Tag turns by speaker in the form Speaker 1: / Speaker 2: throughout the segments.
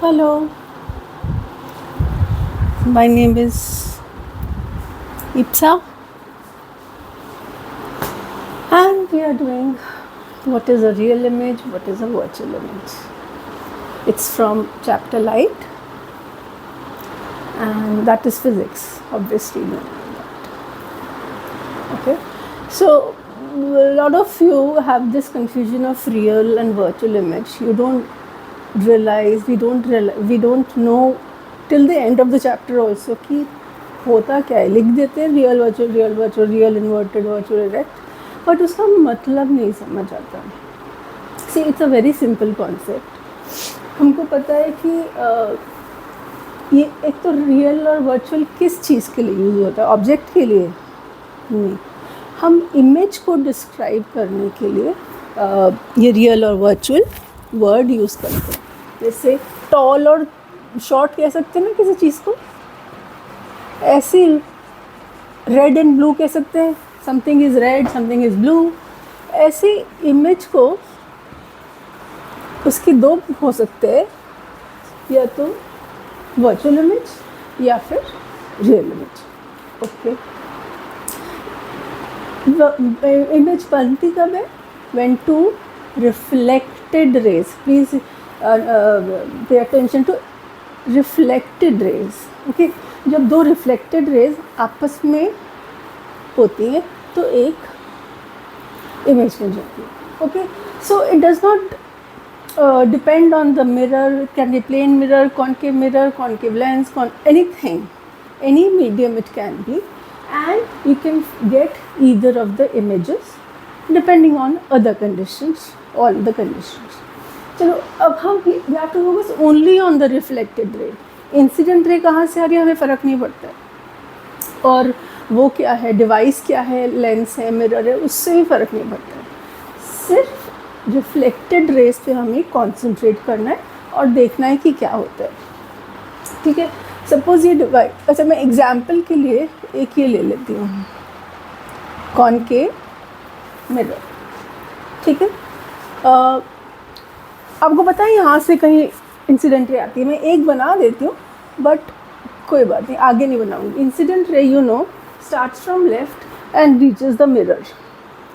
Speaker 1: Hello, my name is Ipsa, and we are doing what is a real image, what is a virtual image. It's from chapter Light, and that is physics, obviously. Okay, so a lot of you have this confusion of real and virtual image. You don't realize, we don't know till the end of the chapter also कि होता क्या है. लिख देते हैं real inverted virtual erect, but उसका मतलब नहीं समझ आता. See it's a very simple concept. हमको पता है कि ये एक तो रियल और वर्चुअल किस चीज़ के लिए यूज़ होता है, ऑब्जेक्ट के लिए नहीं. हम इमेज को डिस्क्राइब करने के लिए ये रियल और वर्चुअल वर्ड यूज़ करते हैं. जैसे टॉल और शॉर्ट कह सकते हैं ना किसी चीज़ को, ऐसे रेड एंड ब्लू कह सकते हैं, something is read something is blue. ऐसे इमेज को उसके दो हो सकते हैं, या तो वर्चुअल इमेज या फिर रियल इमेज. ओके, इमेज बनती कब है? When two reflected rays, please pay attention to reflected rays. Okay, जब दो रिफ्लेक्टेड रेज आपस में होती है तो एक इमेज बन जाती है. Okay, so it does not depend on the mirror. It can be plane mirror, concave lens, anything, any medium it can be, and you can get either of the images depending on other conditions, all the conditions. चलो अब हम we have to focus only on the reflected ray. Incident ray कहाँ से आ रही है हमें फ़र्क नहीं पड़ता है, और वो क्या है, डिवाइस क्या है, लेंस है, मिरर है, उससे भी फ़र्क नहीं पड़ता है. सिर्फ रिफ्लेक्टेड रेस पे हमें कंसंट्रेट करना है और देखना है कि क्या होता है. ठीक है, सपोज़ ये डिवाइस, अच्छा मैं एग्जांपल के लिए एक ये ले लेती हूँ, कॉनकेव मिरर. ठीक है, आपको पता है यहाँ से कहीं इंसिडेंट रे आती है. मैं एक बना देती हूँ, बट कोई बात नहीं, आगे नहीं बनाऊँगी. Incident ray you know starts from left and reaches the mirror.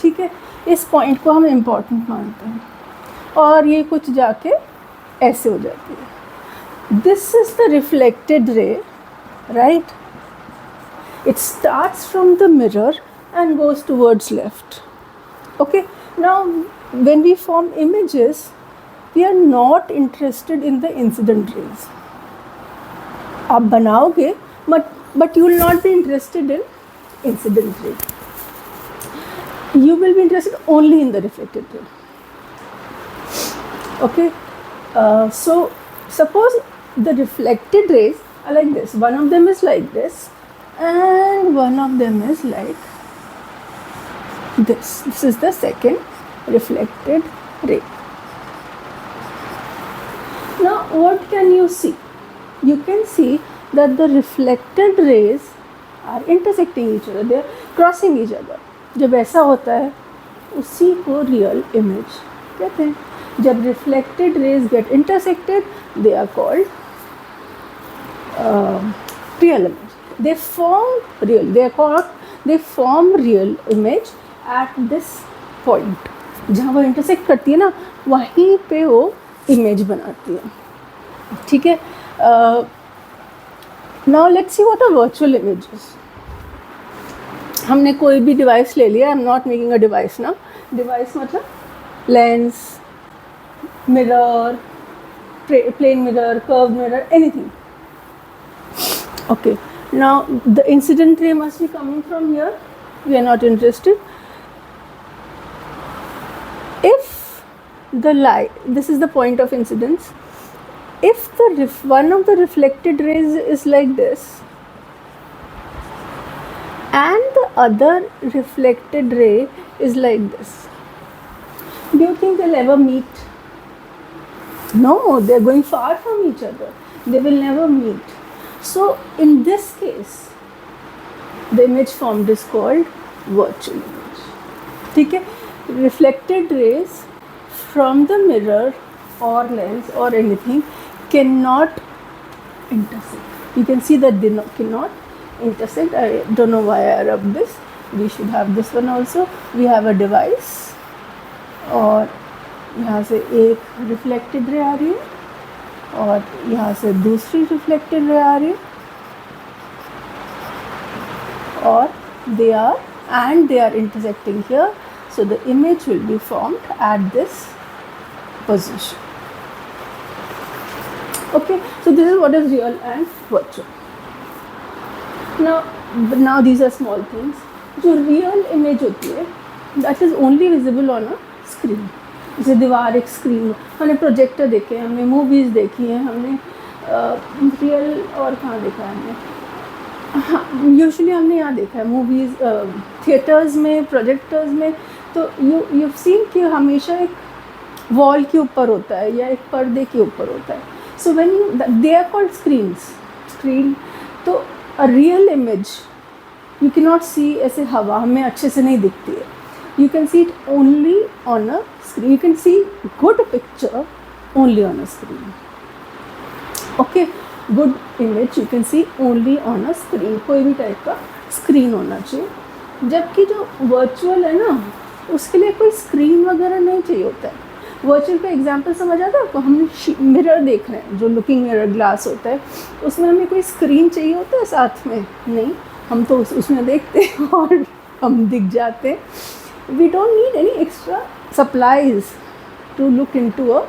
Speaker 1: ठीक है, इस पॉइंट को हम इम्पॉर्टेंट मानते हैं, और ये कुछ जाके ऐसे हो जाती है. This is the reflected ray, right. It starts from the mirror and goes towards left. Okay, now when we form images we are not interested in the incident rays. आप बनाओगे but you will not be interested in incident ray. You will be interested only in the reflected ray. Okay, so suppose the reflected rays are like this. One of them is like this, and one of them is like this. This is the second reflected ray. Now, what can you see? You can see that the reflected rays are intersecting each other. They are crossing each other. जब ऐसा होता है उसी को real image कहते हैं. जब reflected rays get intersected they are called real image. They form real image at this point. जहाँ वो इंटरसेक्ट करती है ना, वहीं पे वो इमेज बनाती है. ठीक है, now let's see what are virtual images. हमने कोई भी डिवाइस ले लिया. I am not making a device ना. डिवाइस मतलब lens, mirror, plane mirror, curve mirror, anything. Okay, now the incident ray must be coming from here. We are not interested. If the light, this is the point of incidence. If the one of the reflected rays is like this and the other reflected ray is like this, do you think they'll ever meet? No, they're going far from each other. They will never meet. So in this case the image formed is called virtual image. ठीक है, reflected rays from the mirror or lens or anything cannot intersect. You can see that they cannot intersect. I don't know why I rubbed this. We should have this one also. We have a device और यहाँ से एक reflected ray आ रही है और यहाँ से दूसरी रिफ्लेक्टेड रे आ रही है और they are intersecting here, so the image will be formed at this position. Okay, so this is what is real and virtual. Now these are small things. जो रियल इमेज होती है that is only visible on a screen. जैसे दीवार एक screen, हमने projector देखे, हमने movies देखी हैं, हमने रियल और कहाँ देखा है हमने, हाँ यूजुअली हमने यहाँ देखा है मूवीज़ थिएटर्स में, प्रोजेक्टर्स में. तो यू सीन कि हमेशा एक वॉल के ऊपर होता है या एक पर्दे के ऊपर होता है. So when they are called screen. तो a real image you can not see, ऐसे हवा हमें अच्छे से नहीं दिखती है. You can see it only on a screen. You can see good picture only on a screen. Okay, good image you can see only on a screen. कोई भी टाइप का स्क्रीन होना चाहिए. जबकि जो वर्चुअल है ना, उसके लिए कोई स्क्रीन वगैरह नहीं चाहिए होता है. वर्चुअल का एग्जांपल समझ आता है आपको? हम मिरर देख रहे हैं, जो लुकिंग मिरर ग्लास होता है, उसमें हमें कोई स्क्रीन चाहिए होता है साथ में? नहीं, हम तो उसमें देखते हैं और हम दिख जाते हैं. We don't need any extra supplies to look into a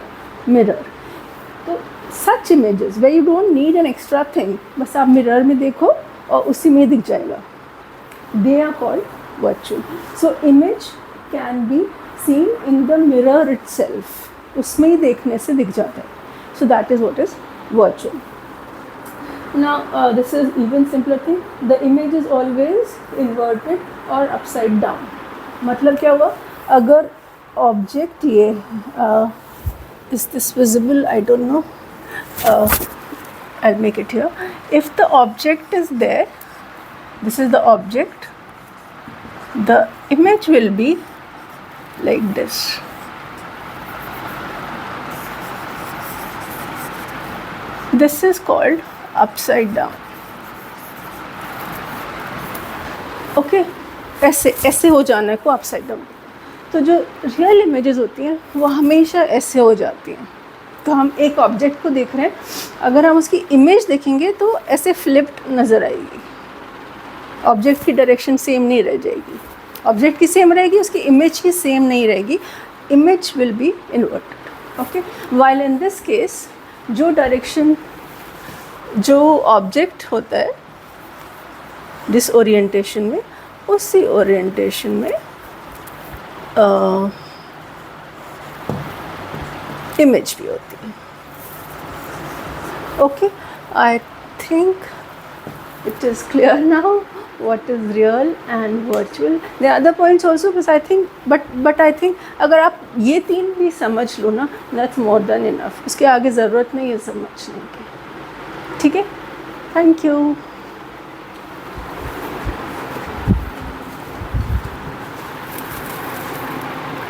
Speaker 1: mirror. तो such images way you don't need an extra thing, बस आप मिरर में देखो और उसी में दिख जाएगा. They are called virtual. So image can be seen in the mirror itself. उसमें ही देखने से दिख जाता है. So that is what is virtual. Now this is even simpler thing. The image is always inverted or upside down. मतलब क्या हुआ? अगर object ये is this visible? I don't know. I'll make it here. If the object is there, this is the object. The image will be like this. This is called upside down. Okay, ऐसे हो जाना है को upside down. तो जो real images होती हैं वो हमेशा ऐसे हो जाती हैं. तो हम एक ऑब्जेक्ट को देख रहे हैं, अगर हम उसकी इमेज देखेंगे तो ऐसे फ्लिप्ड नज़र आएगी. ऑब्जेक्ट की डायरेक्शन सेम नहीं रह जाएगी. ऑब्जेक्ट की सेम रहेगी, उसकी इमेज की सेम नहीं रहेगी. Image will be inverted. Okay, while in this case जो डायरेक्शन जो ऑब्जेक्ट होता है जिस ओरिएंटेशन में, उसी ओरिएंटेशन में इमेज भी होती है. Okay, I think it is clear now what is real and virtual. There are other points also, but I think अगर आप ये तीन भी समझ लो ना, that's more than enough. उसके आगे ज़रूरत नहीं है समझने की. ठीक है, थैंक यू.